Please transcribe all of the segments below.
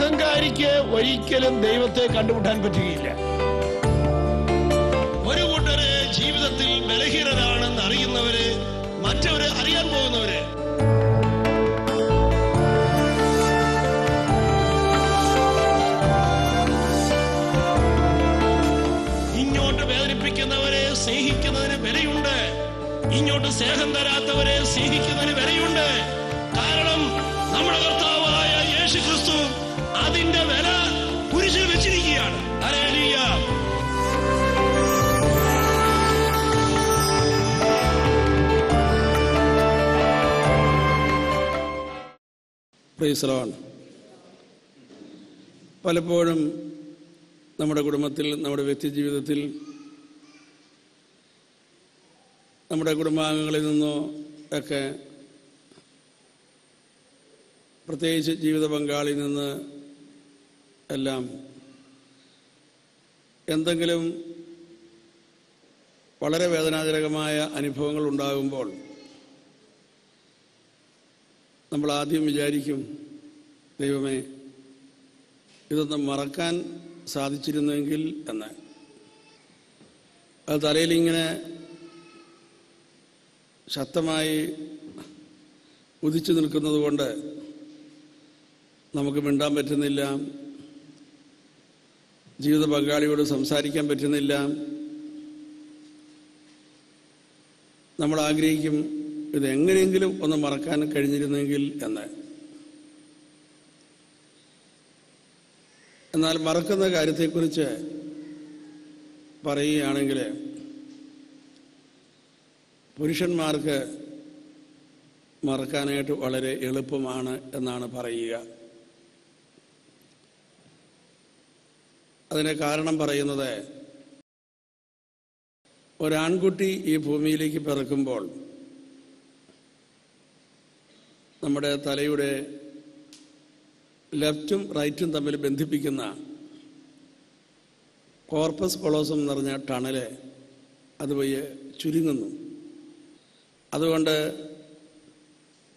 അഹങ്കാരിക്ക് ഒരിക്കലും ദൈവത്തെ കണ്ടുമുട്ടാൻ പറ്റുകയില്ല. ഒരു കൂട്ടര് ജീവിതത്തിൽ ബലഹീനരാണെന്ന് അറിയുന്നവര്, മറ്റവര് അറിയാൻ പോകുന്നവര്. ഇങ്ങോട്ട് വേദനിപ്പിക്കുന്നവരെ സ്നേഹിക്കുന്നതിന് വിലയുണ്ട്, ഇങ്ങോട്ട് സ്നേഹം തരാത്തവരെ സ്നേഹിക്കുന്നതിന് വിലയുണ്ട്. കാരണം നമ്മുടെ കർത്താവായ യേശുക്രിസ്തു അതിന്റെ വില കുരിശിൽ വെച്ചിരിക്കുകയാണ്. ഹല്ലേലൂയ. Praise the Lord. പലപ്പോഴും നമ്മുടെ കുടുംബത്തിൽ, നമ്മുടെ വ്യക്തിജീവിതത്തിൽ, നമ്മുടെ കുടുംബാംഗങ്ങളിൽ നിന്നോ ഒക്കെ, പ്രത്യേകിച്ച് ജീവിത പങ്കാളിയിൽ നിന്ന് എല്ലാം എന്തെങ്കിലും വളരെ വേദനാജനകമായ അനുഭവങ്ങൾ ഉണ്ടാകുമ്പോൾ നമ്മൾ ആദ്യം വിചാരിക്കും, ദൈവമേ, ഇതൊന്നും മറക്കാൻ സാധിച്ചിരുന്നെങ്കിൽ എന്ന്. അത് തലയിലിങ്ങനെ ശക്തമായി ഉദിച്ചു നിൽക്കുന്നത് കൊണ്ട് നമുക്ക് മിണ്ടാൻ പറ്റുന്നില്ല, ജീവിത പങ്കാളിയോട് സംസാരിക്കാൻ പറ്റുന്നില്ല. നമ്മൾ ആഗ്രഹിക്കും, ഇതെങ്ങനെയെങ്കിലും ഒന്ന് മറക്കാൻ കഴിഞ്ഞിരുന്നെങ്കിൽ എന്ന്. എന്നാൽ മറക്കുന്ന കാര്യത്തെക്കുറിച്ച് പറയുകയാണെങ്കിൽ, പുരുഷന്മാർക്ക് മറക്കാനായിട്ട് വളരെ എളുപ്പമാണ് എന്നാണ് പറയുക. അതിന് കാരണം പറയുന്നത്, ഒരാൺകുട്ടി ഈ ഭൂമിയിലേക്ക് പിറക്കുമ്പോൾ നമ്മുടെ തലയുടെ ലെഫ്റ്റും റൈറ്റും തമ്മിൽ ബന്ധിപ്പിക്കുന്ന കോർപ്പസ് കൊളോസം എന്ന് പറഞ്ഞ ടണല് അതുവഴി ചുരുങ്ങുന്നു. അതുകൊണ്ട്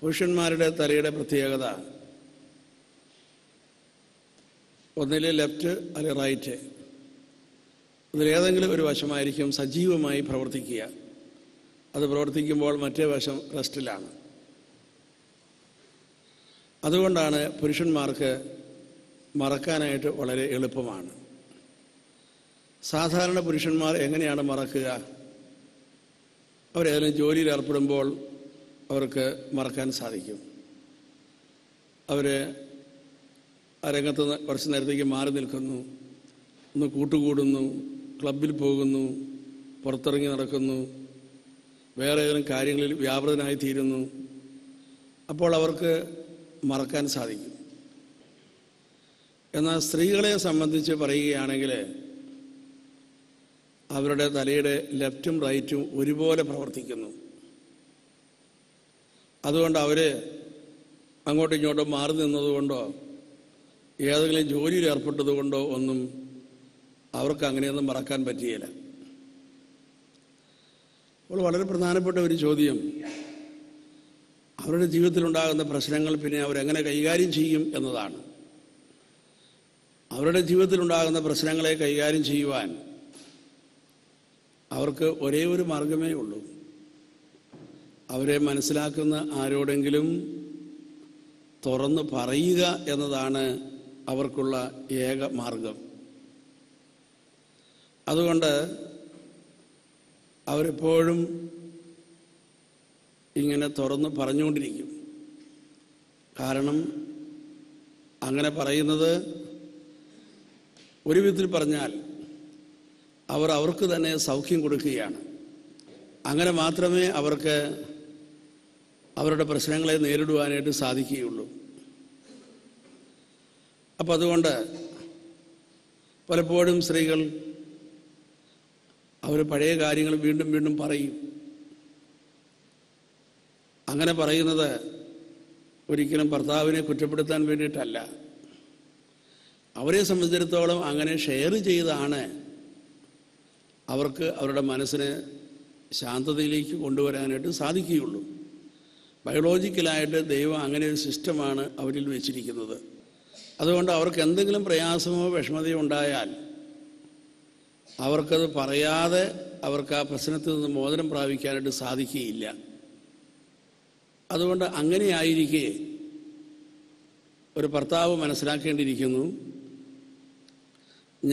പുരുഷന്മാരുടെ തലയുടെ പ്രത്യേകത ഒന്നിലെ ലെഫ്റ്റ് അല്ലെങ്കിൽ റൈറ്റ്, ഇതിലേതെങ്കിലും ഒരു വശമായിരിക്കും സജീവമായി പ്രവർത്തിക്കുക. അത് പ്രവർത്തിക്കുമ്പോൾ മറ്റേ വശം റെസ്റ്റിലാണ്. അതുകൊണ്ടാണ് പുരുഷന്മാർക്ക് മറക്കാനായിട്ട് വളരെ എളുപ്പമാണ്. സാധാരണ പുരുഷന്മാർ എങ്ങനെയാണ് മറക്കുക? അവരേതെങ്കിലും ജോലിയിൽ ഏർപ്പെടുമ്പോൾ അവർക്ക് മറക്കാൻ സാധിക്കും. അവർ ആ രംഗത്ത് നിന്ന് കുറച്ച് നേരത്തേക്ക് മാറി നിൽക്കുന്നു, ഒന്ന് കൂട്ടുകൂടുന്നു, ക്ലബിൽ പോകുന്നു, പുറത്തിറങ്ങി നടക്കുന്നു, വേറെ ഏതെങ്കിലും കാര്യങ്ങളിൽ വ്യാപൃതനായി തീരുന്നു. അപ്പോൾ അവർക്ക് മറക്കാൻ സാധിക്കും. എന്നാൽ സ്ത്രീകളെ സംബന്ധിച്ച് പറയുകയാണെങ്കിൽ അവരുടെ തലയുടെ ലെഫ്റ്റും റൈറ്റും ഒരുപോലെ പ്രവർത്തിക്കുന്നു. അതുകൊണ്ട് അവർ അങ്ങോട്ടും ഇങ്ങോട്ടും മാറി നിന്നതുകൊണ്ടോ ഏതെങ്കിലും ജോലിയിൽ ഏർപ്പെട്ടതുകൊണ്ടോ ഒന്നും അവർക്ക് അങ്ങനെയൊന്നും മറക്കാൻ പറ്റിയില്ല. അപ്പോൾ വളരെ പ്രധാനപ്പെട്ട ഒരു ചോദ്യം, അവരുടെ ജീവിതത്തിലുണ്ടാകുന്ന പ്രശ്നങ്ങൾ പിന്നെ അവരെങ്ങനെ കൈകാര്യം ചെയ്യും എന്നതാണ്. അവരുടെ ജീവിതത്തിലുണ്ടാകുന്ന പ്രശ്നങ്ങളെ കൈകാര്യം ചെയ്യുവാൻ അവർക്ക് ഒരേ ഒരു മാർഗമേ ഉള്ളൂ. അവരെ മനസ്സിലാക്കുന്ന ആരോടെങ്കിലും തുറന്ന് പറയുക എന്നതാണ് അവർക്കുള്ള ഏക മാർഗം. അതുകൊണ്ട് അവരെപ്പോഴും ഇങ്ങനെ തുറന്ന് പറഞ്ഞുകൊണ്ടിരിക്കും. കാരണം അങ്ങനെ പറയുന്നത് ഒരു വിധത്തിൽ പറഞ്ഞാൽ അവർക്ക് തന്നെ സൗഖ്യം കൊടുക്കുകയാണ്. അങ്ങനെ മാത്രമേ അവർക്ക് അവരുടെ പ്രശ്നങ്ങളെ നേരിടുവാനായിട്ട് സാധിക്കുകയുള്ളൂ. അപ്പം അതുകൊണ്ട് പലപ്പോഴും സ്ത്രീകൾ അവർ പഴയ കാര്യങ്ങൾ വീണ്ടും വീണ്ടും പറയും. അങ്ങനെ പറയുന്നത് ഒരിക്കലും ഭർത്താവിനെ കുറ്റപ്പെടുത്താൻ വേണ്ടിയിട്ടല്ല. അവരെ സംബന്ധിച്ചിടത്തോളം അങ്ങനെ ഷെയർ ചെയ്താണ് അവർക്ക് അവരുടെ മനസ്സിനെ ശാന്തതയിലേക്ക് കൊണ്ടുവരാനായിട്ട് സാധിക്കുകയുള്ളൂ. ബയോളജിക്കലായിട്ട് ദൈവം അങ്ങനെ ഒരു സിസ്റ്റമാണ് അവരിൽ വെച്ചിരിക്കുന്നത്. അതുകൊണ്ട് അവർക്ക് എന്തെങ്കിലും പ്രയാസമോ വിഷമതയോ ഉണ്ടായാൽ അവർക്കത് പറയാതെ അവർക്ക് ആ പ്രശ്നത്തിൽ നിന്ന് മോചനം പ്രാപിക്കാനായിട്ട് സാധിക്കുകയില്ല. അതുകൊണ്ട് അങ്ങനെയായിരിക്കെ ഒരു ഭർത്താവ് മനസ്സിലാക്കേണ്ടിയിരിക്കുന്നു,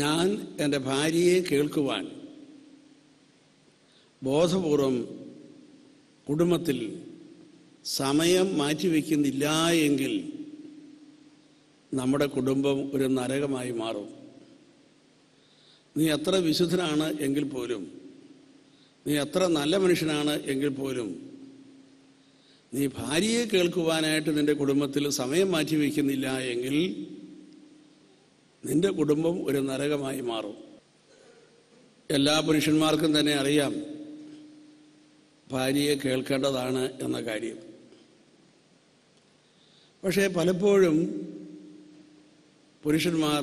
ഞാൻ എൻ്റെ ഭാര്യയെ കേൾക്കുവാൻ ബോധപൂർവം കുടുംബത്തിൽ സമയം മാറ്റിവെക്കുന്നില്ല എങ്കിൽ നമ്മുടെ കുടുംബം ഒരു നരകമായി മാറും. നീ എത്ര വിശുദ്ധനാണ് എങ്കിൽ പോലും, നീ എത്ര നല്ല മനുഷ്യനാണ് എങ്കിൽ പോലും, നീ ഭാര്യയെ കേൾക്കുവാനായിട്ട് നിന്റെ കുടുംബത്തിൽ സമയം മാറ്റിവെക്കുന്നില്ല എങ്കിൽ നിന്റെ കുടുംബം ഒരു നരകമായി മാറും. എല്ലാ പുരുഷന്മാർക്കും തന്നെ അറിയാം ഭാര്യയെ കേൾക്കേണ്ടതാണ് എന്ന കാര്യം. പക്ഷേ പലപ്പോഴും പുരുഷന്മാർ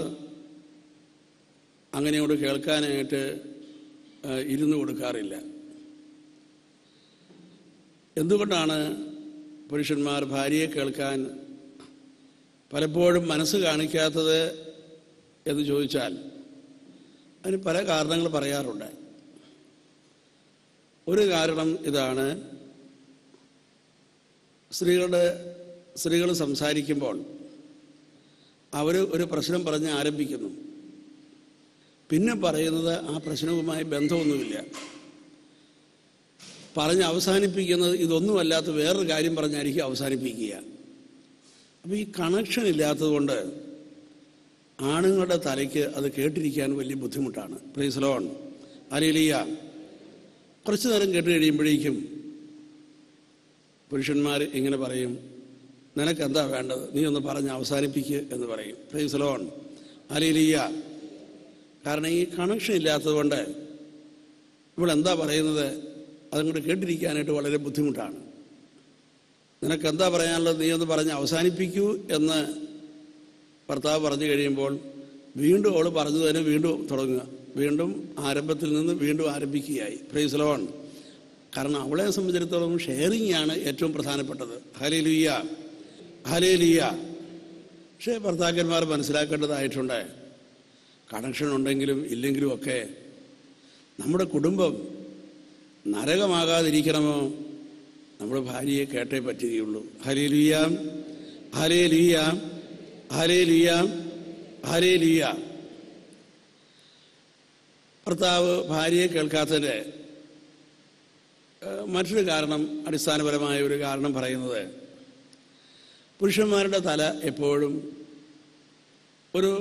അങ്ങനെയോട് കേൾക്കാനായിട്ട് ഇരുന്നു കൊടുക്കാറില്ല. എന്തുകൊണ്ടാണ് പുരുഷന്മാർ ഭാര്യയെ കേൾക്കാൻ പലപ്പോഴും മനസ്സ് കാണിക്കാത്തത് എന്ന് ചോദിച്ചാൽ അതിന് പല കാരണങ്ങൾ പറയാറുണ്ട്. ഒരു കാരണം ഇതാണ്, സ്ത്രീകൾ സംസാരിക്കുമ്പോൾ അവർ ഒരു പ്രശ്നം പറഞ്ഞ് ആരംഭിക്കുന്നു, പിന്നെ പറയുന്നത് ആ പ്രശ്നവുമായി ബന്ധമൊന്നുമില്ല, പറഞ്ഞ് അവസാനിപ്പിക്കുന്നത് ഇതൊന്നുമല്ലാത്ത വേറൊരു കാര്യം പറഞ്ഞായിരിക്കും അവസാനിപ്പിക്കുക. അപ്പോൾ ഈ കണക്ഷൻ ഇല്ലാത്തതുകൊണ്ട് ആണുങ്ങളുടെ തലയ്ക്ക് അത് കേട്ടിരിക്കാൻ വലിയ ബുദ്ധിമുട്ടാണ്. Praise Lord, hallelujah. കുറച്ചു നേരം കേട്ട് കഴിയുമ്പോഴേക്കും പുരുഷന്മാർ ഇങ്ങനെ പറയും, നിനക്ക് എന്താ വേണ്ടത്, നീ ഒന്ന് പറഞ്ഞ് അവസാനിപ്പിക്കുക എന്ന് പറയും. Praise Lord, hallelujah. കാരണം ഈ കണക്ഷൻ ഇല്ലാത്തതുകൊണ്ട് ഇവളെന്താ പറയുന്നത് അതങ്ങോട്ട് കേട്ടിരിക്കാനായിട്ട് വളരെ ബുദ്ധിമുട്ടാണ്. നിനക്ക് എന്താ പറയാനുള്ളത്, നീ ഒന്ന് പറഞ്ഞ് അവസാനിപ്പിക്കൂ എന്ന് ഭർത്താവ് പറഞ്ഞു കഴിയുമ്പോൾ വീണ്ടും അവൾ പറഞ്ഞു തന്നെ വീണ്ടും തുടങ്ങുക, വീണ്ടും ആരംഭത്തിൽ നിന്ന് വീണ്ടും ആരംഭിക്കുകയായി. Praise Lord. കാരണം അവളെ സംബന്ധിച്ചിടത്തോളം ഷെയറിംഗ് ആണ് ഏറ്റവും പ്രധാനപ്പെട്ടത്. Hallelujah, hallelujah. പക്ഷേ ഭർത്താക്കന്മാർ മനസ്സിലാക്കേണ്ടതായിട്ടുണ്ട്, കണക്ഷൻ ഉണ്ടെങ്കിലും ഇല്ലെങ്കിലും ഒക്കെ നമ്മുടെ കുടുംബം നരകമാകാതിരിക്കണമോ നമ്മൾ ഭാര്യയെ കേട്ടേ പറ്റുകയുള്ളൂ. Hallelujah, hallelujah, hallelujah, hallelujah. ഭർത്താവ് ഭാര്യയെ കേൾക്കാത്തതിൻ്റെ മറ്റൊരു കാരണം, അടിസ്ഥാനപരമായ ഒരു കാരണം പറയുന്നത്, പുരുഷന്മാരുടെ തല എപ്പോഴും ഒരു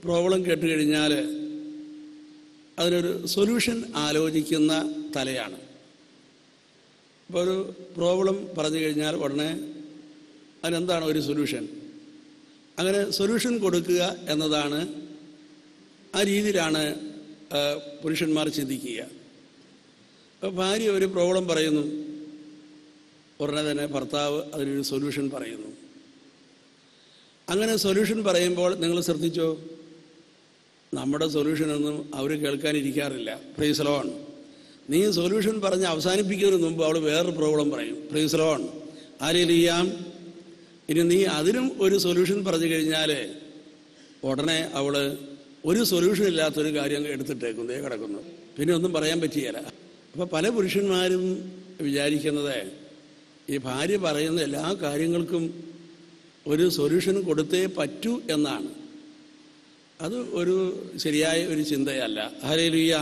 പ്രോബ്ലം കേട്ടുകഴിഞ്ഞാൽ അതിനൊരു സൊല്യൂഷൻ ആലോചിക്കുന്ന തലയാണ്. ഇപ്പോൾ ഒരു പ്രോബ്ലം പറഞ്ഞു കഴിഞ്ഞാൽ ഉടനെ അതിനെന്താണ് ഒരു സൊല്യൂഷൻ, അങ്ങനെ സൊല്യൂഷൻ കൊടുക്കുക എന്നതാണ്, ആ രീതിയിലാണ് പുരുഷന്മാർ ചിന്തിക്കുക. അപ്പോൾ ഭാര്യ ഒരു പ്രോബ്ലം പറയുന്നു, ഉടനെ തന്നെ ഭർത്താവ് അതിനൊരു സൊല്യൂഷൻ പറയുന്നു. അങ്ങനെ സൊല്യൂഷൻ പറയുമ്പോൾ നിങ്ങൾ ശ്രദ്ധിച്ചോ, നമ്മുടെ സൊല്യൂഷനൊന്നും അവർ കേൾക്കാനിരിക്കാറില്ല. Praise Lord. നീ സൊല്യൂഷൻ പറഞ്ഞ് അവസാനിപ്പിക്കുന്നതിന് മുമ്പ് അവൾ വേറൊരു പ്രോബ്ലം പറയും. Praise Lord, hallelujah. ഇനി നീ അതിനും ഒരു സൊല്യൂഷൻ പറഞ്ഞു കഴിഞ്ഞാൽ ഉടനെ അവൾ ഒരു സൊല്യൂഷൻ ഇല്ലാത്തൊരു കാര്യം എടുത്തിട്ടേക്കും, ദേ കിടക്കുന്നു, പിന്നെ ഒന്നും പറയാൻ പറ്റിയല്ല. അപ്പോൾ പല പുരുഷന്മാരും വിചാരിക്കുന്നത് ഈ ഭാര്യ പറയുന്ന എല്ലാ കാര്യങ്ങൾക്കും ഒരു സൊല്യൂഷൻ കൊടുത്തേ പറ്റൂ എന്നാണ്. അത് ഒരു ശരിയായ ഒരു ചിന്തയല്ല. ഹല്ലേലൂയ.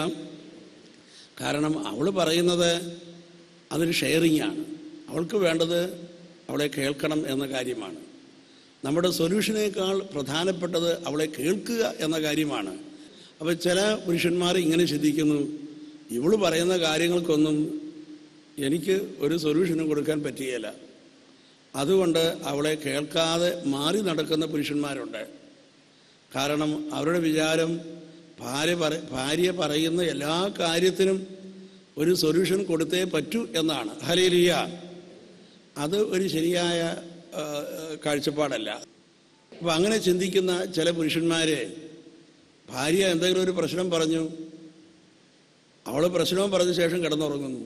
കാരണം അവൾ പറയുന്നത് അതൊരു ഷെയറിംഗ് ആണ്. അവൾക്ക് വേണ്ടത് അവളെ കേൾക്കണം എന്ന കാര്യമാണ്. നമ്മുടെ സൊല്യൂഷനേക്കാൾ പ്രധാനപ്പെട്ടത് അവളെ കേൾക്കുക എന്ന കാര്യമാണ്. അപ്പോൾ ചില പുരുഷന്മാർ ഇങ്ങനെ ചിന്തിക്കുന്നു, ഇവൾ പറയുന്ന കാര്യങ്ങൾക്കൊന്നും എനിക്ക് ഒരു സൊല്യൂഷനും കൊടുക്കാൻ പറ്റുകയില്ല, അതുകൊണ്ട് അവളെ കേൾക്കാതെ മാറി നടക്കുന്ന പുരുഷന്മാരുണ്ട്. കാരണം അവരുടെ വിചാരം ഭാര്യ പറയുന്ന എല്ലാ കാര്യത്തിനും ഒരു സൊല്യൂഷൻ കൊടുത്തേ പറ്റൂ എന്നാണ്. ഹല്ലേലൂയ. അത് ഒരു ശരിയായ കാഴ്ചപ്പാടല്ല. അപ്പം അങ്ങനെ ചിന്തിക്കുന്ന ചില പുരുഷന്മാരെ, ഭാര്യ എന്തെങ്കിലും ഒരു പ്രശ്നം പറഞ്ഞു, അവൾ പ്രശ്നവും പറഞ്ഞ ശേഷം കിടന്നുറങ്ങുന്നു,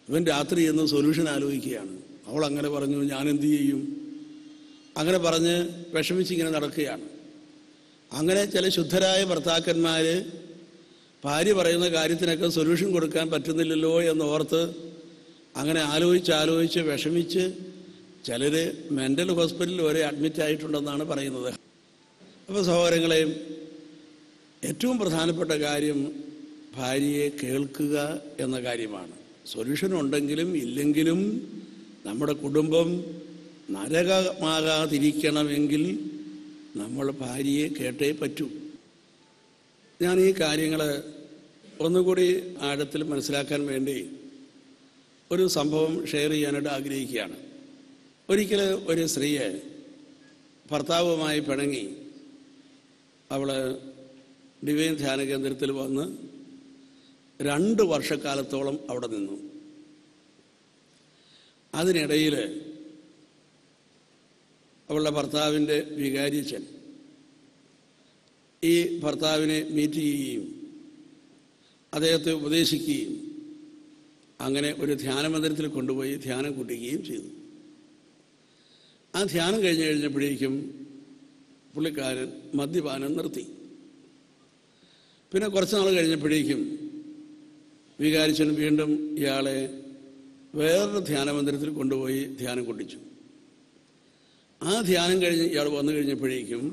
ഇവൻ രാത്രി എന്ന് സൊല്യൂഷൻ ആലോചിക്കുകയാണ്. അവൾ അങ്ങനെ പറഞ്ഞു, ഞാൻ എന്തു ചെയ്യും, അങ്ങനെ പറഞ്ഞ് വിഷമിച്ചിങ്ങനെ നടക്കുകയാണ്. അങ്ങനെ ചില ശുദ്ധരായ ഭർത്താക്കന്മാർ ഭാര്യ പറയുന്ന കാര്യത്തിനൊക്കെ സൊല്യൂഷൻ കൊടുക്കാൻ പറ്റുന്നില്ലല്ലോ എന്നോർത്ത് അങ്ങനെ ആലോചിച്ച് വിഷമിച്ച് ചിലർ മെൻ്റൽ ഹോസ്പിറ്റലിൽ വരെ അഡ്മിറ്റ് ആയിട്ടുണ്ടെന്നാണ് പറയുന്നത്. അപ്പോൾ സഹോദരങ്ങളെ, ഏറ്റവും പ്രധാനപ്പെട്ട കാര്യം ഭാര്യയെ കേൾക്കുക എന്ന കാര്യമാണ്. സൊല്യൂഷൻ ഉണ്ടെങ്കിലും ഇല്ലെങ്കിലും നമ്മുടെ കുടുംബം നരകമാകാതിരിക്കണമെങ്കിൽ നമ്മൾ ഭാര്യയെ കേട്ടേ പറ്റൂ. ഞാൻ ഈ കാര്യങ്ങൾ ഒന്നുകൂടി ആഴത്തിൽ മനസ്സിലാക്കാൻ വേണ്ടി ഒരു സംഭവം ഷെയർ ചെയ്യാനായിട്ട് ആഗ്രഹിക്കുകയാണ്. ഒരിക്കൽ ഒരു സ്ത്രീയെ ഭർത്താവുമായി പിണങ്ങി അവൾ ഡിവൈൻ ധ്യാന കേന്ദ്രത്തിൽ വന്ന് 2 വർഷക്കാലത്തോളം അവിടെ നിന്നു. അതിനിടയിൽ അവളുടെ ഭർത്താവിൻ്റെ വികാരിയച്ഛൻ ഈ ഭർത്താവിനെ മീറ്റ് ചെയ്യുകയും അദ്ദേഹത്തെ ഉപദേശിക്കുകയും അങ്ങനെ ഒരു ധ്യാനമന്ദിരത്തിൽ കൊണ്ടുപോയി ധ്യാനം കൂട്ടിക്കുകയും ചെയ്തു. ആ ധ്യാനം കഴിഞ്ഞപ്പോഴേക്കും പുള്ളിക്കാരൻ മദ്യപാനം നിർത്തി. പിന്നെ കുറച്ച് നാൾ കഴിഞ്ഞപ്പോഴേക്കും വികാരിച്ചൻ വീണ്ടും ഇയാളെ വേറൊരു ധ്യാനമന്ദിരത്തിൽ കൊണ്ടുപോയി ധ്യാനം കൊണ്ടിച്ചു. ആ ധ്യാനം കഴിഞ്ഞ് ഇയാൾ വന്നു കഴിഞ്ഞപ്പോഴേക്കും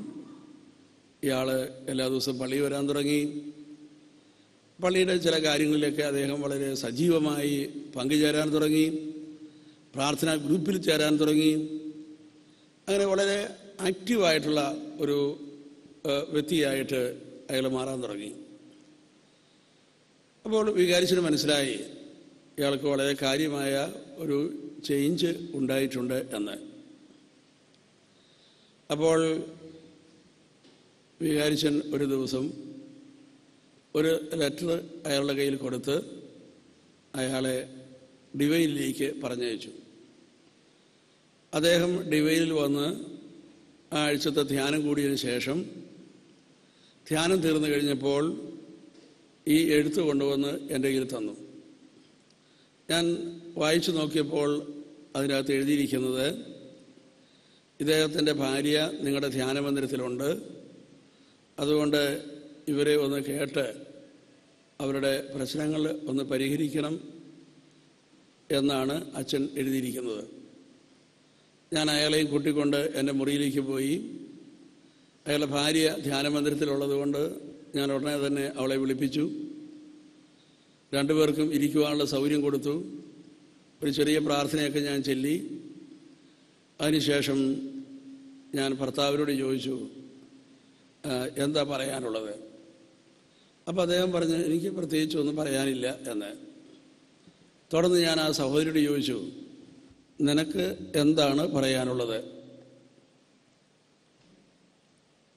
ഇയാൾ എല്ലാ ദിവസവും പള്ളിയിൽ വരാൻ തുടങ്ങി. പള്ളിയുടെ ചില കാര്യങ്ങളിലൊക്കെ അദ്ദേഹം വളരെ സജീവമായി പങ്കുചേരാൻ തുടങ്ങി. പ്രാർത്ഥനാ ഗ്രൂപ്പിൽ ചേരാൻ തുടങ്ങി. അങ്ങനെ വളരെ ആക്റ്റീവായിട്ടുള്ള ഒരു വ്യക്തിയായിട്ട് അയാൾ മാറാൻ തുടങ്ങി. അപ്പോൾ വികാരിച്ചിന് മനസ്സിലായി ഇയാൾക്ക് വളരെ കാര്യമായ ഒരു ചേഞ്ച് ഉണ്ടായിട്ടുണ്ട് എന്ന്. അപ്പോൾ വികാരിച്ചൻ ഒരു ദിവസം ഒരു ലെറ്റർ അയാളുടെ കയ്യിൽ കൊടുത്ത് അയാളെ ഡിവൈനിലേക്ക് പറഞ്ഞയച്ചു. അദ്ദേഹം ഡിവൈനിൽ വന്ന് ആ ആഴ്ചത്തെ ധ്യാനം കൂടിയതിന് ശേഷം ധ്യാനം തീർന്നു കഴിഞ്ഞപ്പോൾ ഈ എഴുത്ത് കൊണ്ടുവന്ന് എൻ്റെ കയ്യിൽ തന്നു. ഞാൻ വായിച്ചു നോക്കിയപ്പോൾ അതിനകത്ത് എഴുതിയിരിക്കുന്നത്, ഇദ്ദേഹത്തിൻ്റെ ഭാര്യ നിങ്ങളുടെ ധ്യാനമന്ദിരത്തിലുണ്ട്, അതുകൊണ്ട് ഇവരെ ഒന്ന് കേട്ട് അവരുടെ പ്രശ്നങ്ങൾ ഒന്ന് പരിഹരിക്കണം എന്നാണ് അച്ഛൻ എഴുതിയിരിക്കുന്നത്. ഞാൻ അയാളെയും കൂട്ടിക്കൊണ്ട് എൻ്റെ മുറിയിലേക്ക് പോയി. അയാളുടെ ഭാര്യ ധ്യാനമന്ദിരത്തിലുള്ളത് കൊണ്ട് ഞാൻ ഉടനെ തന്നെ അവളെ വിളിപ്പിച്ചു. 2 പേർക്കും ഇരിക്കുവാനുള്ള സൗകര്യം കൊടുത്തു. ഒരു ചെറിയ പ്രാർത്ഥനയൊക്കെ ഞാൻ ചൊല്ലി. അതിനുശേഷം ഞാൻ ഭർത്താവിനോട് ചോദിച്ചു, എന്താ പറയാനുള്ളത്? അപ്പോൾ അദ്ദേഹം പറഞ്ഞു, എനിക്ക് പ്രത്യേകിച്ച് ഒന്നും പറയാനില്ല എന്ന്. തുടർന്ന് ഞാൻ ആ സഹോദരിയോട് ചോദിച്ചു, നിനക്ക് എന്താണ് പറയാനുള്ളത്?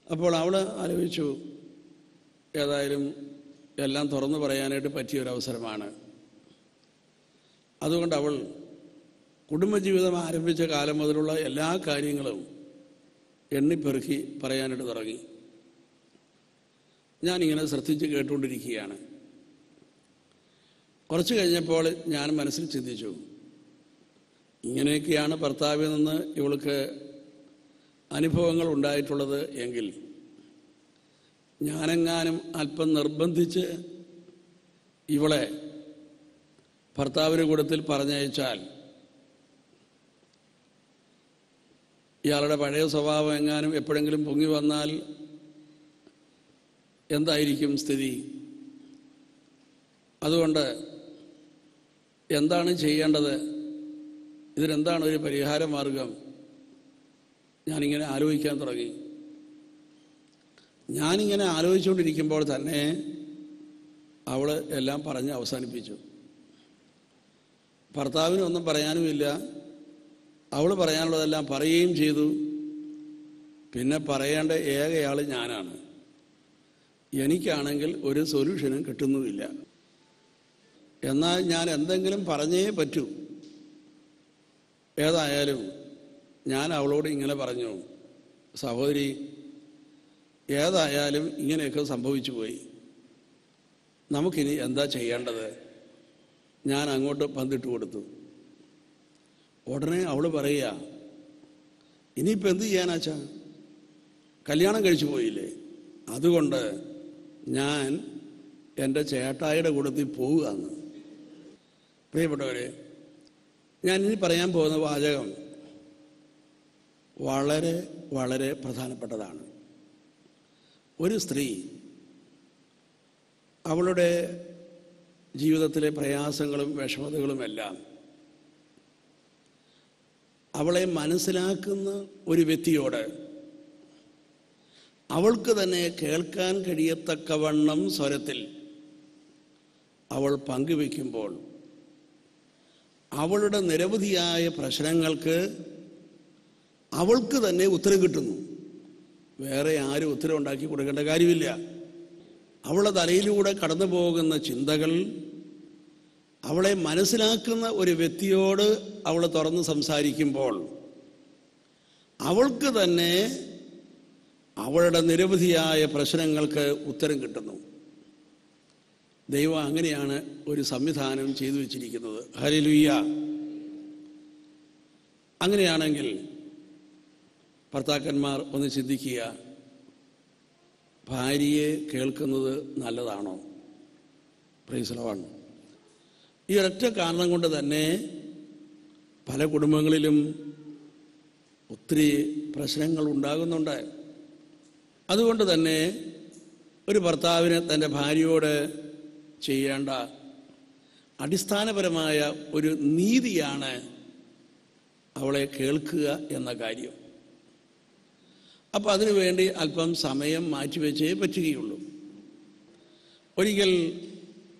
അപ്പോൾ അവൾ ആലോചിച്ചു, ഏതായാലും എല്ലാം തുറന്നു പറയാനായിട്ട് പറ്റിയൊരവസരമാണ്. അതുകൊണ്ട് അവൾ കുടുംബജീവിതം ആരംഭിച്ച കാലം മുതലുള്ള എല്ലാ കാര്യങ്ങളും എണ്ണിപ്പെറുക്കി പറയാനായിട്ട് തുടങ്ങി. ഞാനിങ്ങനെ ശ്രദ്ധിച്ച് കേട്ടുകൊണ്ടിരിക്കുകയാണ്. കുറച്ച് കഴിഞ്ഞപ്പോൾ ഞാൻ മനസ്സിൽ ചിന്തിച്ചു, ഇങ്ങനെയൊക്കെയാണ് ഭർത്താവിൽ നിന്ന് ഇവൾക്ക് അനുഭവങ്ങൾ ഉണ്ടായിട്ടുള്ളത് എങ്കിൽ ഞാനെങ്ങാനും അല്പം നിർബന്ധിച്ച് ഇവളെ ഭർത്താവിൻ്റെ കൂട്ടത്തിൽ പറഞ്ഞയച്ചാൽ ഇയാളുടെ പഴയ സ്വഭാവം എങ്ങാനും എപ്പോഴെങ്കിലും പൊങ്ങി വന്നാൽ എന്തായിരിക്കും സ്ഥിതി? അതുകൊണ്ട് എന്താണ് ചെയ്യേണ്ടത്? ഇതിനെന്താണ് ഒരു പരിഹാര മാർഗം? ഞാനിങ്ങനെ ആലോചിക്കാൻ തുടങ്ങി. ഞാനിങ്ങനെ ആലോചിച്ചുകൊണ്ടിരിക്കുമ്പോൾ തന്നെ അവൾ എല്ലാം പറഞ്ഞ് അവസാനിപ്പിച്ചു. ഭർത്താവിനൊന്നും പറയാനുമില്ല. അവൾ പറയാനുള്ളതെല്ലാം പറയുകയും ചെയ്തു. പിന്നെ പറയേണ്ട ഏകയാൾ ഞാനാണ്. എനിക്കാണെങ്കിൽ ഒരു സൊല്യൂഷനും കിട്ടുന്നുമില്ല. എന്നാൽ ഞാൻ എന്തെങ്കിലും പറഞ്ഞേ പറ്റൂ. ഏതായാലും ഞാൻ അവളോട് ഇങ്ങനെ പറഞ്ഞു, സഹോദരി, ഏതായാലും ഇങ്ങനെയൊക്കെ സംഭവിച്ചു പോയി, നമുക്കിനി എന്താ ചെയ്യേണ്ടത്? ഞാൻ അങ്ങോട്ട് പന്തിട്ട് കൊടുത്തു. ഉടനെ അവൾ പറയുക, ഇനിയിപ്പോൾ എന്ത് ചെയ്യാനാച്ചാ? കല്യാണം കഴിച്ചു പോയില്ലേ? അതുകൊണ്ട് ഞാൻ എൻ്റെ ചേട്ടായിയുടെ കൂട്ടത്തിൽ പോവുകയെന്ന്. പ്രിയപ്പെട്ടവരെ, ഞാൻ ഇനി പറയാൻ പോകുന്ന വാചകം വളരെ വളരെ പ്രധാനപ്പെട്ടതാണ്. ഒരു സ്ത്രീ അവളുടെ ജീവിതത്തിലെ പ്രയാസങ്ങളും വിഷമതകളുമെല്ലാം അവളെ മനസ്സിലാക്കുന്ന ഒരു വ്യക്തിയോട് അവൾക്ക് തന്നെ കേൾക്കാൻ കഴിയത്തക്കവണ്ണം സ്വരത്തിൽ അവൾ പങ്കുവെക്കുമ്പോൾ അവളുടെ നിരവധിയായ പ്രശ്നങ്ങൾക്ക് അവൾക്ക് തന്നെ ഉത്തരം കിട്ടുന്നു. വേറെ ആരും ഉത്തരം ഉണ്ടാക്കി കൊടുക്കേണ്ട കാര്യമില്ല. അവളുടെ തലയിലൂടെ കടന്നു പോകുന്ന ചിന്തകൾ അവളെ മനസ്സിലാക്കുന്ന ഒരു വ്യക്തിയോട് അവൾ തുറന്ന് സംസാരിക്കുമ്പോൾ അവൾക്ക് തന്നെ അവളുടെ നിരവധിയായ പ്രശ്നങ്ങൾക്ക് ഉത്തരം കിട്ടുന്നു. ദൈവം അങ്ങനെയാണ് ഒരു സംവിധാനം ചെയ്തു വച്ചിരിക്കുന്നത്. ഹല്ലേലൂയ. അങ്ങനെയാണെങ്കിൽ ഭർത്താക്കന്മാർ ഒന്ന് ചിന്തിക്കുക, ഭാര്യയെ കേൾക്കുന്നത് നല്ലതാണോ? Praise the Lord. ഈ ഒരൊറ്റ കാരണം കൊണ്ട് തന്നെ പല കുടുംബങ്ങളിലും ഒത്തിരി പ്രശ്നങ്ങൾ ഉണ്ടാകുന്നുണ്ട്. അതുകൊണ്ട് തന്നെ ഒരു ഭർത്താവിന് തൻ്റെ ഭാര്യയോട് ചെയ്യേണ്ട അടിസ്ഥാനപരമായ ഒരു നീതിയാണ് അവളെ കേൾക്കുക എന്ന കാര്യം. അപ്പോൾ അതിനുവേണ്ടി അല്പം സമയം മാറ്റിവെച്ചേ പറ്റുകയുള്ളൂ. ഒരിക്കൽ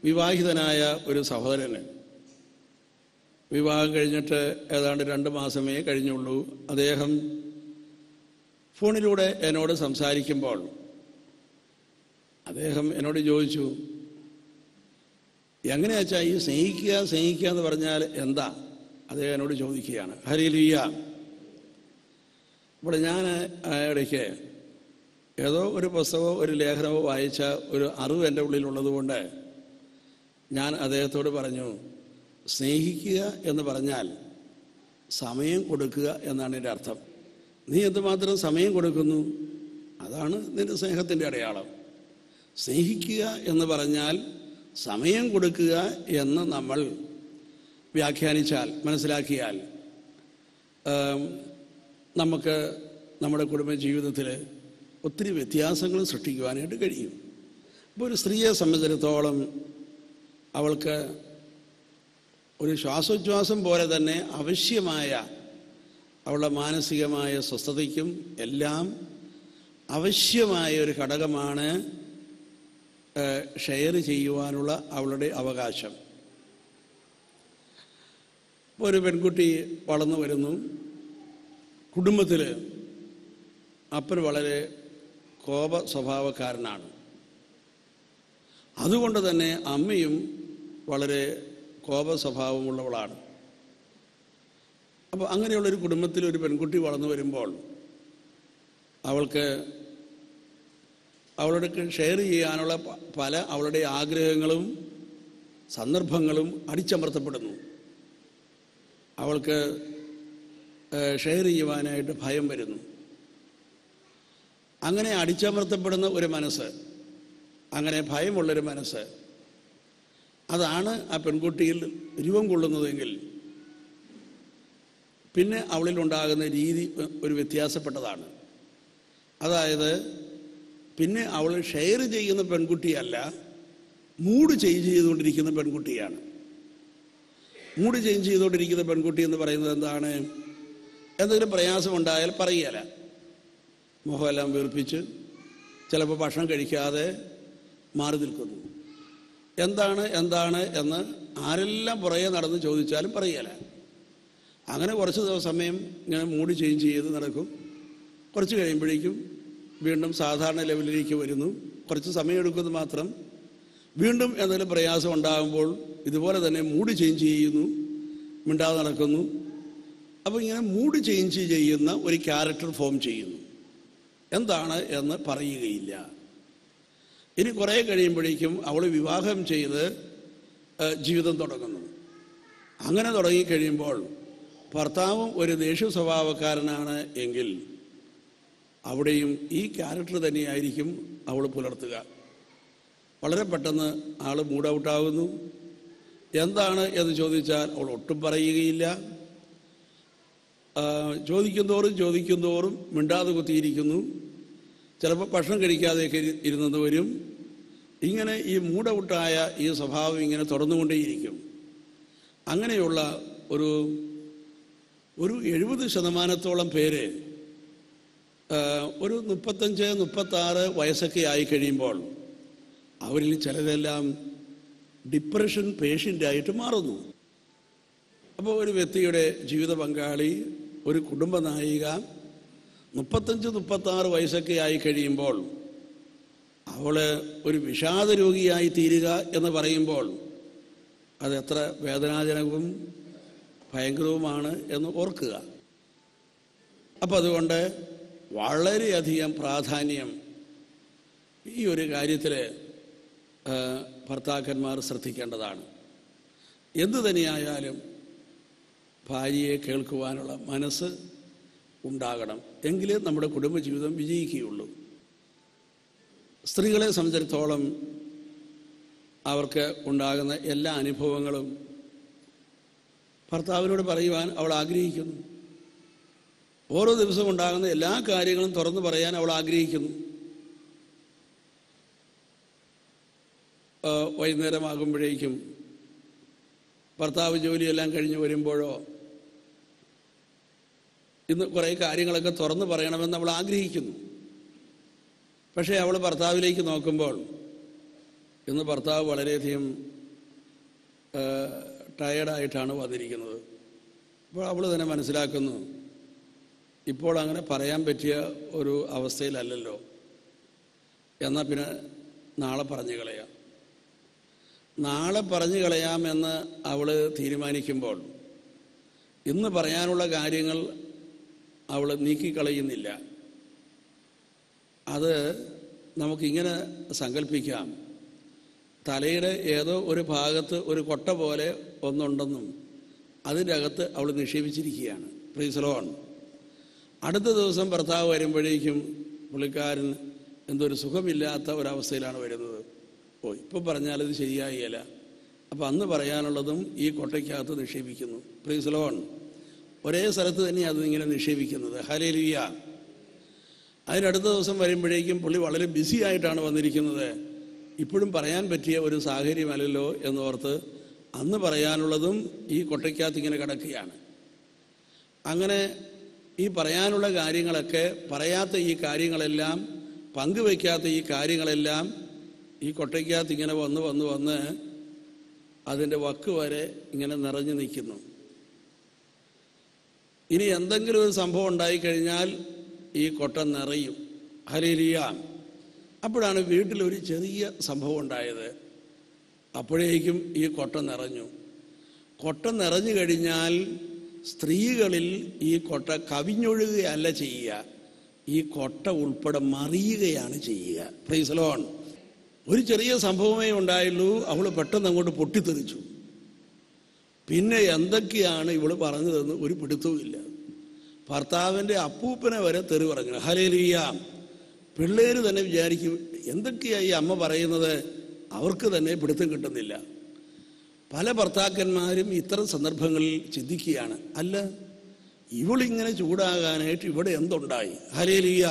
വിവാഹിതനായ ഒരു സഹോദരന് വിവാഹം കഴിഞ്ഞിട്ട് ഏതാണ്ട് 2 മാസമേ കഴിഞ്ഞുള്ളൂ. അദ്ദേഹം ഫോണിലൂടെ എന്നോട് സംസാരിക്കുമ്പോൾ അദ്ദേഹം എന്നോട് ചോദിച്ചു, എങ്ങനെയാച്ചാ ഈ സ്നേഹിക്കുക എന്ന് പറഞ്ഞാൽ എന്താ? അദ്ദേഹം എന്നോട് ചോദിക്കുകയാണ്. ഹല്ലേലൂയ. ഇവിടെ ഞാൻ ഇടയ്ക്ക് ഏതോ ഒരു പുസ്തകമോ ഒരു ലേഖനമോ വായിച്ച ഒരു അറിവ് എൻ്റെ ഉള്ളിലുള്ളത് കൊണ്ട് ഞാൻ അദ്ദേഹത്തോട് പറഞ്ഞു, സ്നേഹിക്കുക എന്ന് പറഞ്ഞാൽ സമയം കൊടുക്കുക എന്നാണ് എൻ്റെ അർത്ഥം. നീ എന്തുമാത്രം സമയം കൊടുക്കുന്നു, അതാണ് നിൻ്റെ സ്നേഹത്തിൻ്റെ അടയാളം. സ്നേഹിക്കുക എന്ന് പറഞ്ഞാൽ സമയം കൊടുക്കുക എന്ന് നമ്മൾ വ്യാഖ്യാനിച്ചാൽ, മനസ്സിലാക്കിയാൽ നമുക്ക് നമ്മുടെ കുടുംബ ജീവിതത്തിൽ ഒത്തിരി വ്യത്യാസങ്ങൾ സൃഷ്ടിക്കുവാനായിട്ട് കഴിയും. ഇപ്പോൾ ഒരു സ്ത്രീയെ സംബന്ധിച്ചിടത്തോളം അവൾക്ക് ഒരു ശ്വാസോച്ഛ്വാസം പോലെ തന്നെ ആവശ്യമായ അവളുടെ മാനസികമായ സ്വസ്ഥതയ്ക്കും എല്ലാം ആവശ്യമായ ഒരു ഘടകമാണ് ഷെയർ ചെയ്യുവാനുള്ള അവളുടെ അവകാശം. ഒരു പെൺകുട്ടി വളർന്നു വരുന്നു. കുടുംബത്തിൽ അപ്പൻ വളരെ കോപ സ്വഭാവക്കാരനാണ്. അതുകൊണ്ട് തന്നെ അമ്മയും വളരെ കോപ സ്വഭാവമുള്ളവളാണ്. അപ്പോൾ അങ്ങനെയുള്ളൊരു കുടുംബത്തിൽ ഒരു പെൺകുട്ടി വളർന്നു വരുമ്പോൾ അവൾക്ക് അവളുടെ ഷെയർ ചെയ്യാനുള്ള പല അവളുടെ ആഗ്രഹങ്ങളും സന്ദർഭങ്ങളും അടിച്ചമർത്തപ്പെടുന്നു. അവൾക്ക് ഷെയർ ചെയ്യുവാനായിട്ട് ഭയം വരുന്നു. അങ്ങനെ അടിച്ചമർത്തപ്പെടുന്ന ഒരു മനസ്സ്, അങ്ങനെ ഭയമുള്ളൊരു മനസ്സ്, അതാണ് ആ പെൺകുട്ടിയിൽ രൂപം കൊള്ളുന്നതെങ്കിൽ പിന്നെ അവളിലുണ്ടാകുന്ന രീതി ഒരു വ്യത്യാസപ്പെട്ടതാണ്. അതായത് പിന്നെ അവൾ ഷെയർ ചെയ്യുന്ന പെൺകുട്ടിയല്ല, മൂഡ് ചേഞ്ച് ചെയ്തുകൊണ്ടിരിക്കുന്ന പെൺകുട്ടിയാണ്. മൂഡ് ചേഞ്ച് ചെയ്തുകൊണ്ടിരിക്കുന്ന പെൺകുട്ടി എന്ന് പറയുന്നത് എന്താണ്? എന്തെങ്കിലും പ്രയാസമുണ്ടായാൽ പറയുകയില്ല, മുഖമെല്ലാം വീർപ്പിച്ച് ചിലപ്പോൾ ഭക്ഷണം കഴിക്കാതെ മാറി നിൽക്കുന്നു. എന്താണ് എന്ന് ആരെല്ലാം പുറകെ നടന്ന് ചോദിച്ചാലും പറയുകയില്ല. അങ്ങനെ കുറച്ച് സമയം ഇങ്ങനെ മൂഡ് ചേഞ്ച് ചെയ്ത് നടക്കും. കുറച്ച് കഴിയുമ്പോഴേക്കും വീണ്ടും സാധാരണ ലെവലിലേക്ക് വരുന്നു. കുറച്ച് സമയം എടുക്കുന്നത് മാത്രം. വീണ്ടും എന്തെങ്കിലും പ്രയാസം ഉണ്ടാകുമ്പോൾ ഇതുപോലെ തന്നെ മൂഡ് ചേഞ്ച് ചെയ്യുന്നു, മിണ്ടാതെ നടക്കുന്നു. അപ്പോൾ ഇങ്ങനെ മൂഡ് ചേഞ്ച് ചെയ്യുന്ന ഒരു ക്യാരക്ടർ ഫോം ചെയ്യുന്നു. എന്താണ് എന്ന് പറയുകയില്ല. ഇനി കുറേ കഴിയുമ്പോഴേക്കും അവൾ വിവാഹം ചെയ്ത് ജീവിതം തുടങ്ങുന്നു. അങ്ങനെ തുടങ്ങിക്കഴിയുമ്പോൾ ഭർത്താവും ഒരു ദേഷ്യ സ്വഭാവക്കാരനാണ് എങ്കിൽ അവിടെയും ഈ ക്യാരക്ടർ തന്നെയായിരിക്കും അവൾ പുലർത്തുക. വളരെ പെട്ടെന്ന് ആൾ മൂഡ് ഔട്ടാകുന്നു. എന്താണ് എന്ന് ചോദിച്ചാൽ അവൾ ഒട്ടും പറയുകയില്ല. ചോദിക്കും തോറും മിണ്ടാതെ കുത്തിയിരിക്കുന്നു. ചിലപ്പോൾ ഭക്ഷണം കഴിക്കാതെയൊക്കെ ഇരുന്നത് വരും. ഇങ്ങനെ ഈ മൂഡ് ഔട്ടായ ഈ സ്വഭാവം ഇങ്ങനെ തുടർന്നുകൊണ്ടേയിരിക്കും. അങ്ങനെയുള്ള ഒരു 70% പേര് ഒരു 35-36 വയസ്സൊക്കെ ആയി കഴിയുമ്പോൾ അവരിൽ ചിലരെല്ലാം ഡിപ്രഷൻ പേഷ്യൻ്റായിട്ട് മാറുന്നു. അപ്പോൾ ഒരു വ്യക്തിയുടെ ജീവിത പങ്കാളി, ഒരു കുടുംബ നായിക 35-36 വയസ്സൊക്കെ ആയി കഴിയുമ്പോൾ അവൾ ഒരു വിഷാദ രോഗിയായി തീരുക എന്ന് പറയുമ്പോൾ അതെത്ര വേദനാജനകവും ഭയങ്കരവുമാണ് എന്ന് ഓർക്കുക. അപ്പം അതുകൊണ്ട് വളരെയധികം പ്രാധാന്യം ഈ ഒരു കാര്യത്തിൽ ഭർത്താക്കന്മാർ ശ്രദ്ധിക്കേണ്ടതാണ്. എന്തു തന്നെയായാലും ഭാര്യയെ കേൾക്കുവാനുള്ള മനസ്സ് ഉണ്ടാകണം. എങ്കിലേ നമ്മുടെ കുടുംബജീവിതം വിജയിക്കുകയുള്ളൂ. സ്ത്രീകളെ സംബന്ധിച്ചിടത്തോളം അവർക്ക് ഉണ്ടാകുന്ന എല്ലാ അനുഭവങ്ങളും ഭർത്താവിനോട് പറയുവാൻ അവൾ ആഗ്രഹിക്കുന്നു. ഓരോ ദിവസവും ഉണ്ടാകുന്ന എല്ലാ കാര്യങ്ങളും തുറന്നു പറയാൻ അവൾ ആഗ്രഹിക്കുന്നു. വൈകുന്നേരമാകുമ്പോഴേക്കും ഭർത്താവ് ജോലിയെല്ലാം കഴിഞ്ഞ് വരുമ്പോഴോ ഇന്ന് കുറേ കാര്യങ്ങളൊക്കെ തുറന്നു പറയണമെന്ന് അവൾ ആഗ്രഹിക്കുന്നു. പക്ഷേ അവൾ ഭർത്താവിലേക്ക് നോക്കുമ്പോൾ ഇന്ന് ഭർത്താവ് വളരെയധികം ടയേർഡായിട്ടാണ് വന്നിരിക്കുന്നത്. അപ്പോൾ അവൾ തന്നെ മനസ്സിലാക്കുന്നു, ഇപ്പോൾ അങ്ങനെ പറയാൻ പറ്റിയ ഒരു അവസ്ഥയിലല്ലല്ലോ, എന്നാൽ പിന്നെ നാളെ പറഞ്ഞു കളയാം. നാളെ പറഞ്ഞു കളയാമെന്ന് അവൾ തീരുമാനിക്കുമ്പോൾ ഇന്ന് പറയാനുള്ള കാര്യങ്ങൾ അവൾ നീക്കിക്കളയുന്നില്ല. അത് നമുക്കിങ്ങനെ സങ്കല്പിക്കാം, തലയുടെ ഏതോ ഒരു ഭാഗത്ത് ഒരു കൊട്ട പോലെ ഒന്നുണ്ടെന്നും അതിൻ്റെ അകത്ത് അവൾ നിക്ഷേപിച്ചിരിക്കുകയാണ്. Praise the Lord. അടുത്ത ദിവസം ഭർത്താവ് വരുമ്പോഴേക്കും പുള്ളിക്കാരൻ എന്തൊരു സുഖമില്ലാത്ത ഒരവസ്ഥയിലാണ് വരുന്നത്. ഇപ്പം പറഞ്ഞാലത് ശരിയായില്ല. അപ്പം അന്ന് പറയാനുള്ളതും ഈ കൊട്ടയ്ക്കകത്ത് നിക്ഷേപിക്കുന്നു. Praise the Lord. ഒരേ സ്ഥലത്ത് തന്നെ അതിങ്ങനെ നിക്ഷേപിക്കുന്നത്. ഹല്ലേലൂയ. അതിനടുത്ത ദിവസം വരുമ്പോഴേക്കും പുള്ളി വളരെ ബിസി ആയിട്ടാണ് വന്നിരിക്കുന്നത്. ഇപ്പോഴും പറയാൻ പറ്റിയ ഒരു സാഹചര്യമല്ലല്ലോ എന്നോർത്ത് അന്ന് പറയാനുള്ളതും ഈ കൊട്ടയ്ക്കകത്ത് ഇങ്ങനെ കിടക്കുകയാണ്. അങ്ങനെ ഈ പറയാനുള്ള കാര്യങ്ങളൊക്കെ, പറയാത്ത ഈ കാര്യങ്ങളെല്ലാം, പങ്കുവയ്ക്കാത്ത ഈ കാര്യങ്ങളെല്ലാം ഈ കൊട്ടയ്ക്കകത്ത് ഇങ്ങനെ വന്ന് അതിൻ്റെ വക്ക് വരെ ഇങ്ങനെ നിറഞ്ഞു നിൽക്കുന്നു. ഇനി എന്തെങ്കിലും ഒരു സംഭവം ഉണ്ടായിക്കഴിഞ്ഞാൽ ഈ കൊട്ട നിറയും. ഹല്ലേലൂയ. അപ്പോഴാണ് വീട്ടിലൊരു ചെറിയ സംഭവം ഉണ്ടായത്. അപ്പോഴേക്കും ഈ കൊട്ട നിറഞ്ഞു. കൊട്ട നിറഞ്ഞു കഴിഞ്ഞാൽ സ്ത്രീകളിൽ ഈ കൊട്ട കവിഞ്ഞൊഴുകുകയല്ല ചെയ്യുക, ഈ കൊട്ട ഉൾപ്പെടെ മറിയുകയാണ് ചെയ്യുക. Praise the Lord. ഒരു ചെറിയ സംഭവമേ ഉണ്ടായുള്ളൂ, അവൾ പെട്ടെന്ന് അങ്ങോട്ട് പൊട്ടിത്തെറിച്ചു. പിന്നെ എന്തൊക്കെയാണ് ഇവള് പറഞ്ഞതെന്ന് ഒരു പിടുത്തവുമില്ല. ഭർത്താവിൻ്റെ അപ്പൂപ്പനെ വരെ തെറി പറഞ്ഞു. ഹല്ലേലൂയ. പിള്ളേര് തന്നെ വിചാരിക്കും, എന്തൊക്കെയായി അമ്മ പറയുന്നത്, അവർക്ക് തന്നെ പിടുത്തം കിട്ടുന്നില്ല. പല ഭർത്താക്കന്മാരും ഇത്തരം സന്ദർഭങ്ങളിൽ ചിന്തിക്കുകയാണ്, അല്ല ഇവളിങ്ങനെ ചൂടാകാനായിട്ട് ഇവിടെ എന്തുണ്ടായി? ഹല്ലേലൂയ.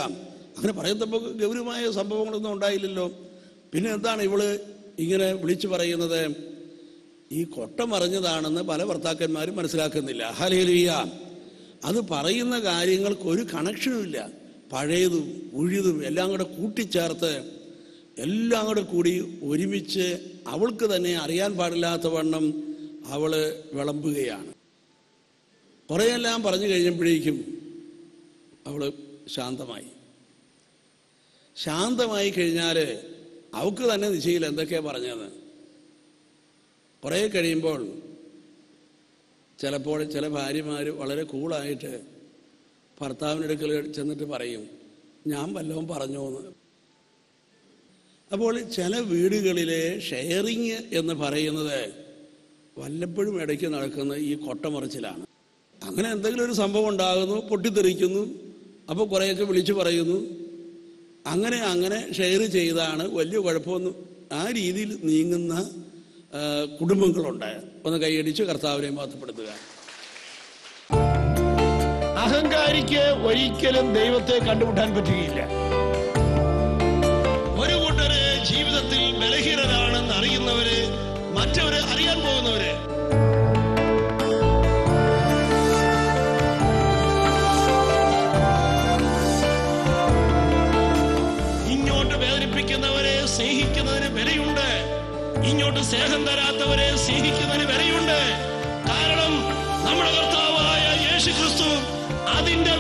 അങ്ങനെ പറയുന്നപ്പോൾ ഗൗരവമായ സംഭവങ്ങളൊന്നും ഉണ്ടായില്ലല്ലോ. പിന്നെ എന്താണ് ഇവള് ഇങ്ങനെ വിളിച്ചു പറയുന്നത്? ഈ കൊട്ട മറിഞ്ഞതാണെന്ന് പല ഭർത്താക്കന്മാരും മനസ്സിലാക്കുന്നില്ല. ഹല്ലേലൂയ. അത് പറയുന്ന കാര്യങ്ങൾക്ക് ഒരു കണക്ഷനുമില്ല. പഴയതും പുതിയതും എല്ലാം കൂടെ കൂട്ടിച്ചേർത്ത് എല്ലാം കൂടെ കൂടി ഒരുമിച്ച് അവൾക്ക് തന്നെ അറിയാൻ പാടില്ലാത്ത വണ്ണം അവൾ വിളമ്പുകയാണ്. കുറേയെല്ലാം പറഞ്ഞു കഴിഞ്ഞപ്പോഴേക്കും അവൾ ശാന്തമായി കഴിഞ്ഞാൽ അവൾക്ക് തന്നെ നിശ്ചയില്ല എന്തൊക്കെയാണ് പറഞ്ഞത്. കുറേ കഴിയുമ്പോൾ ചിലപ്പോൾ ചില ഭാര്യമാർ വളരെ കൂളായിട്ട് ഭർത്താവിനടുക്കൽ ചെന്നിട്ട് പറയും, ഞാൻ വല്ലതും പറഞ്ഞോ എന്ന്. അപ്പോൾ ചില വീടുകളിലെ ഷെയറിങ് എന്ന് പറയുന്നത് വല്ലപ്പോഴും ഇടയ്ക്ക് നടക്കുന്ന ഈ കൊട്ടമറിച്ചിലാണ്. അങ്ങനെ എന്തെങ്കിലും ഒരു സംഭവം ഉണ്ടാകുന്നു, പൊട്ടിത്തെറിക്കുന്നു, അപ്പോൾ കുറേയൊക്കെ വിളിച്ചു പറയുന്നു. അങ്ങനെ ഷെയർ ചെയ്താണ് വലിയ കുഴപ്പമൊന്നും ആ രീതിയിൽ നീങ്ങുന്ന കുടുംബങ്ങളുണ്ട്. ഒന്ന് കൈയടിച്ച് കർത്താവിനെ മഹത്വപ്പെടുത്തുക. അഹങ്കാരിക്ക് ഒരിക്കലും ദൈവത്തെ കണ്ടുമുട്ടാൻ പറ്റുകയില്ല. ഒരു കൂട്ടര് ജീവിതത്തിൽ ബലഹീനരാണെന്ന് അറിയുന്നവര്, മറ്റവര് അറിയാൻ പോകുന്നവര്. ഇങ്ങോട്ട് വേദനിപ്പിക്കുന്നവരെ സ്നേഹിക്കുന്നതിന് വിലയുണ്ട്, ഇങ്ങോട്ട് സ്നേഹം തരാത്തവരെ സ്നേഹിക്കുന്നതിന് വിലയുണ്ട്. കാരണം നമ്മുടെ കർത്താവായ യേശു ക്രിസ്തു അതിന്റെ